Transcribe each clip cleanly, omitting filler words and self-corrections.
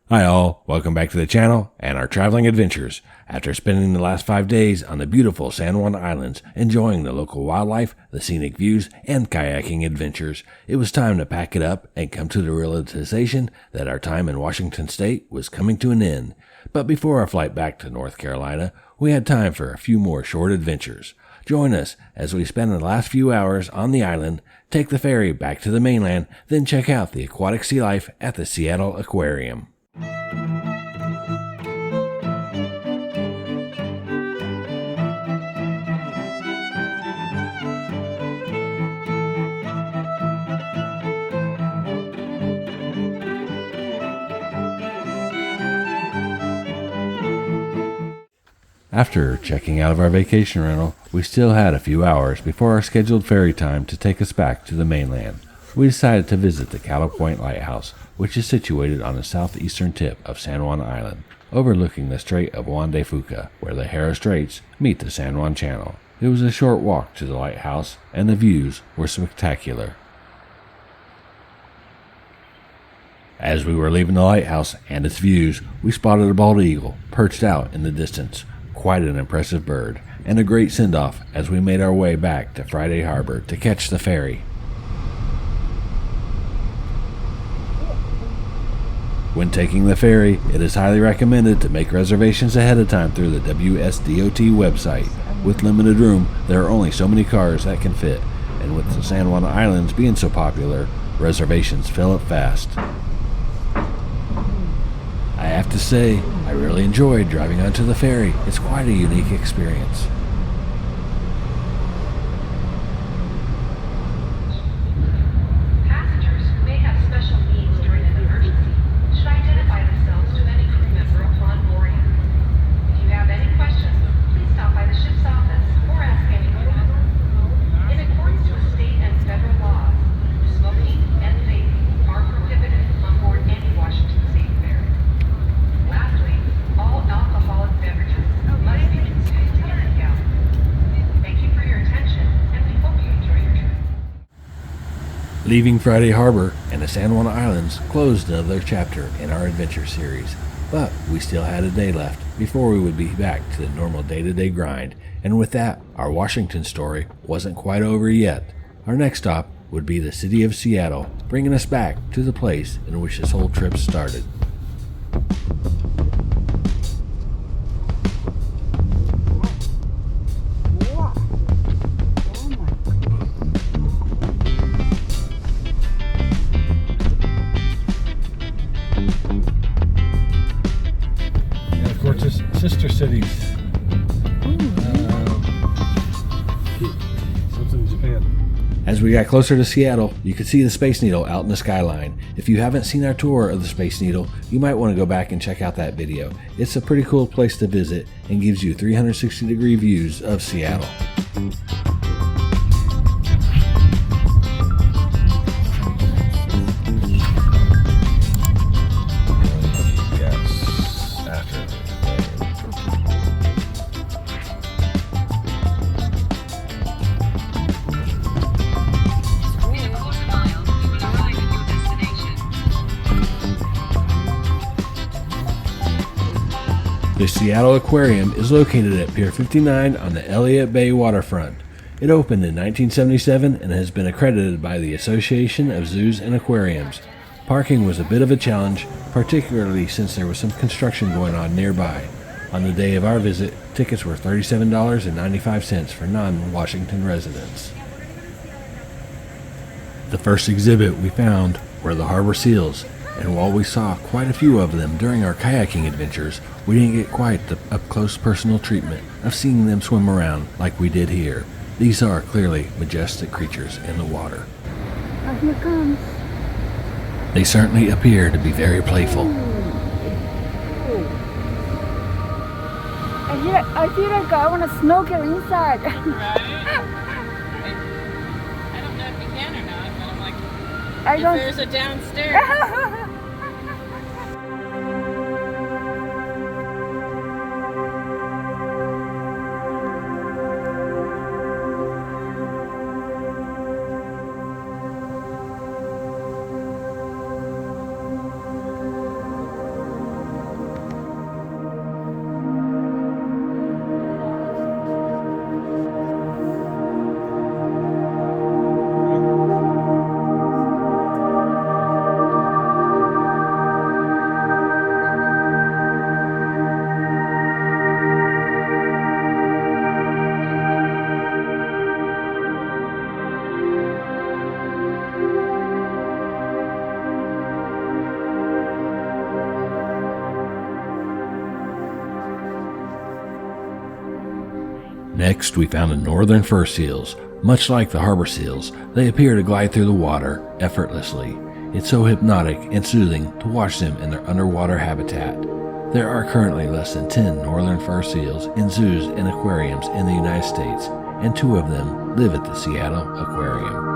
Hi all, welcome back to the channel and our traveling adventures. After spending the last 5 days on the beautiful San Juan Islands, enjoying the local wildlife, the scenic views, and kayaking adventures, it was time to pack it up and come to the realization that our time in Washington State was coming to an end. But before our flight back to North Carolina, we had time for a few more short adventures. Join us as we spend the last few hours on the island, take the ferry back to the mainland, then check out the aquatic sea life at the Seattle Aquarium. After checking out of our vacation rental, we still had a few hours before our scheduled ferry time to take us back to the mainland. We decided to visit the Cala Point Lighthouse, which is situated on the southeastern tip of San Juan Island, overlooking the Strait of Juan de Fuca, where the Hara Straits meet the San Juan Channel. It was a short walk to the lighthouse, and the views were spectacular. As we were leaving the lighthouse and its views, we spotted a bald eagle perched out in the distance. Quite an impressive bird, and a great send-off as we made our way back to Friday Harbor to catch the ferry. When taking the ferry, it is highly recommended to make reservations ahead of time through the WSDOT website. With limited room, there are only so many cars that can fit, and with the San Juan Islands being so popular, reservations fill up fast. I have to say, I really enjoyed driving onto the ferry. It's quite a unique experience. Passengers who may have special needs during an emergency should identify themselves to any crew member upon boarding. If you have any questions, please stop by the ship's office or ask any crew member. In accordance with state and federal laws, smoking and vaping are prohibited on board any Washington State ferry. Lastly, all alcoholic beverages must be consumed in the galley. Thank you for your attention, and we hope you enjoy your trip. Leaving Friday Harbor and the San Juan Islands closed another chapter in our adventure series, but we still had a day left before we would be back to the normal day-to-day grind, and with that, our Washington story wasn't quite over yet. Our next stop would be the city of Seattle, bringing us back to the place in which this whole trip started. And of course, it's sister cities. Something in Japan. As we got closer to Seattle, you could see the Space Needle out in the skyline. If you haven't seen our tour of the Space Needle, you might want to go back and check out that video. It's a pretty cool place to visit and gives you 360-degree views of Seattle. The Seattle Aquarium is located at Pier 59 on the Elliott Bay waterfront. It opened in 1977 and has been accredited by the Association of Zoos and Aquariums. Parking was a bit of a challenge, particularly since there was some construction going on nearby. On the day of our visit, tickets were $37.95 for non-Washinton residents. The first exhibit we found were the harbor seals, and while we saw quite a few of them during our kayaking adventures, we didn't get quite the up-close personal treatment of seeing them swim around like we did here. These are clearly majestic creatures in the water. Oh, here it comes. They certainly appear to be very playful. I feel like I want to snorkel inside. Right? I don't know if you can or not, but I'm like, I don't. there's a downstairs. Next, we found the northern fur seals. Much like the harbor seals, they appear to glide through the water effortlessly. It's so hypnotic and soothing to watch them in their underwater habitat. There are currently less than 10 northern fur seals in zoos and aquariums in the United States, and 2 of them live at the Seattle Aquarium.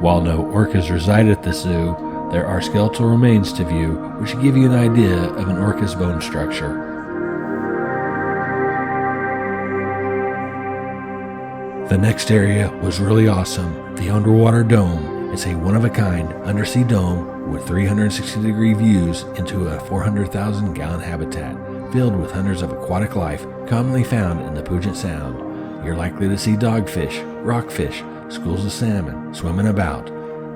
While no orcas reside at the zoo, there are skeletal remains to view which give you an idea of an orca's bone structure. The next area was really awesome. The underwater dome is a one-of-a-kind undersea dome with 360-degree views into a 400,000 gallon habitat filled with hundreds of aquatic life commonly found in the Puget Sound. You're likely to see dogfish, rockfish, schools of salmon swimming about,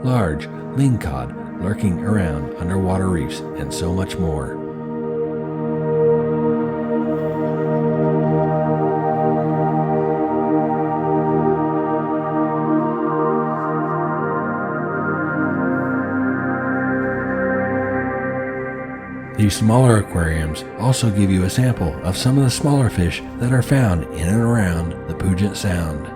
large lingcod lurking around underwater reefs, and so much more. These smaller aquariums also give you a sample of some of the smaller fish that are found in and around the Puget Sound.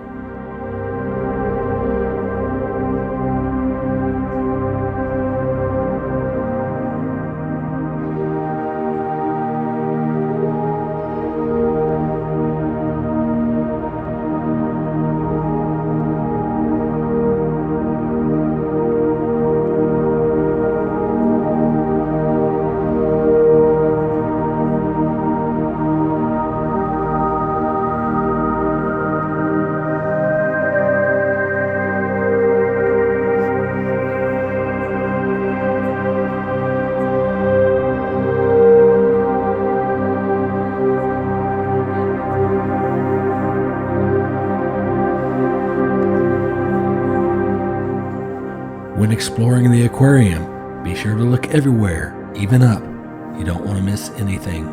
When exploring the aquarium, be sure to look everywhere, even up. You don't want to miss anything.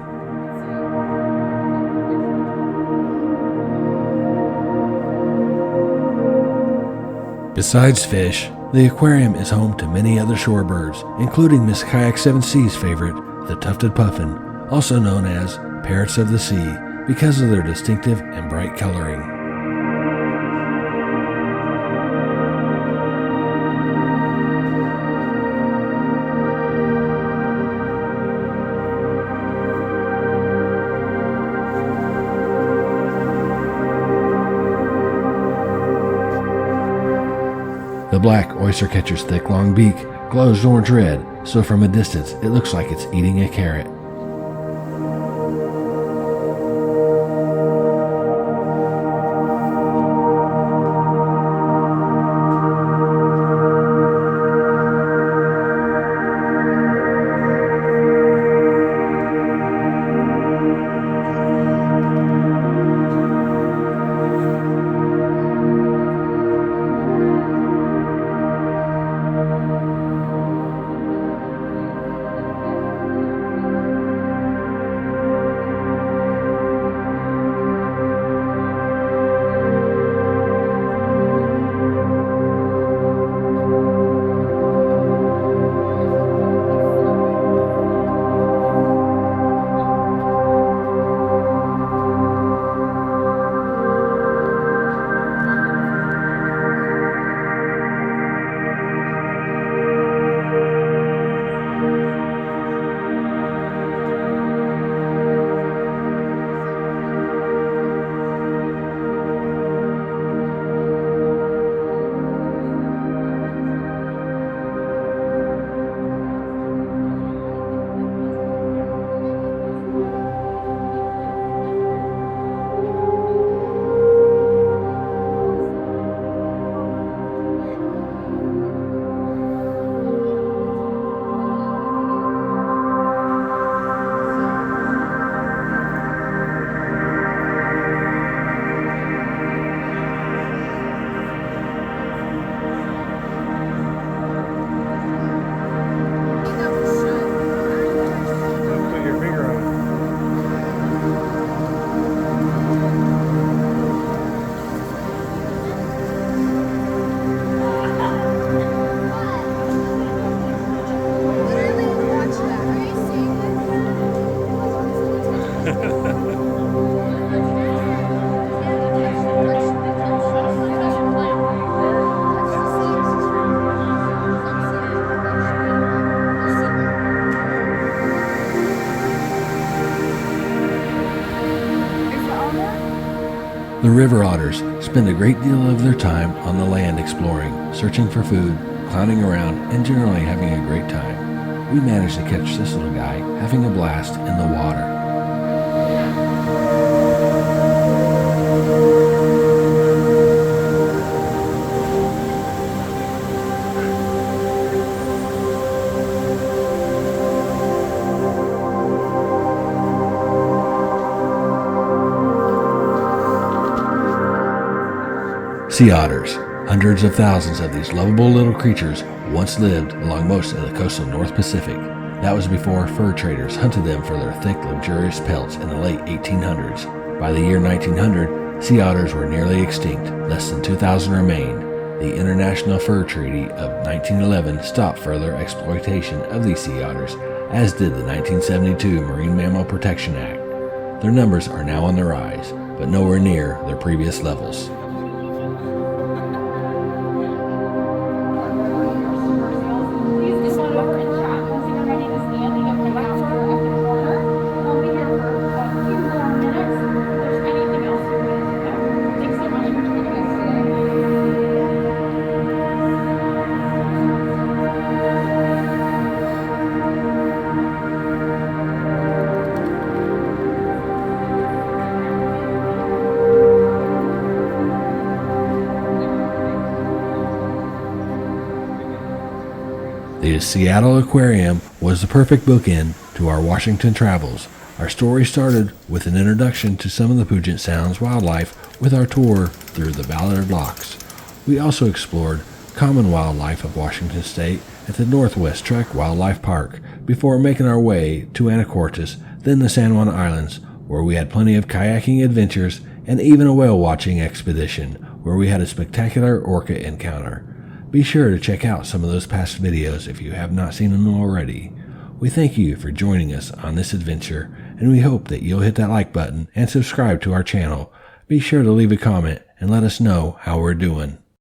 Besides fish, the aquarium is home to many other shorebirds, including Miss Kayak 7 Sea's favorite, the tufted puffin, also known as parrots of the sea because of their distinctive and bright coloring. The black oystercatcher's thick long beak glows orange-red, so from a distance it looks like it's eating a carrot. The river otters spend a great deal of their time on the land exploring, searching for food, clowning around, and generally having a great time. We managed to catch this little guy having a blast in the water. Sea otters. Hundreds of thousands of these lovable little creatures once lived along most of the coastal North Pacific. That was before fur traders hunted them for their thick, luxurious pelts in the late 1800s. By the year 1900, sea otters were nearly extinct. Less than 2,000 remained. The International Fur Treaty of 1911 stopped further exploitation of these sea otters, as did the 1972 Marine Mammal Protection Act. Their numbers are now on the rise, but nowhere near their previous levels. The Seattle Aquarium was the perfect bookend to our Washington travels. Our story started with an introduction to some of the Puget Sound's wildlife with our tour through the Ballard Locks. We also explored common wildlife of Washington State at the Northwest Trek Wildlife Park before making our way to Anacortes, then the San Juan Islands, where we had plenty of kayaking adventures and even a whale watching expedition where we had a spectacular orca encounter. Be sure to check out some of those past videos if you have not seen them already. We thank you for joining us on this adventure, and we hope that you'll hit that like button and subscribe to our channel. Be sure to leave a comment and let us know how we're doing.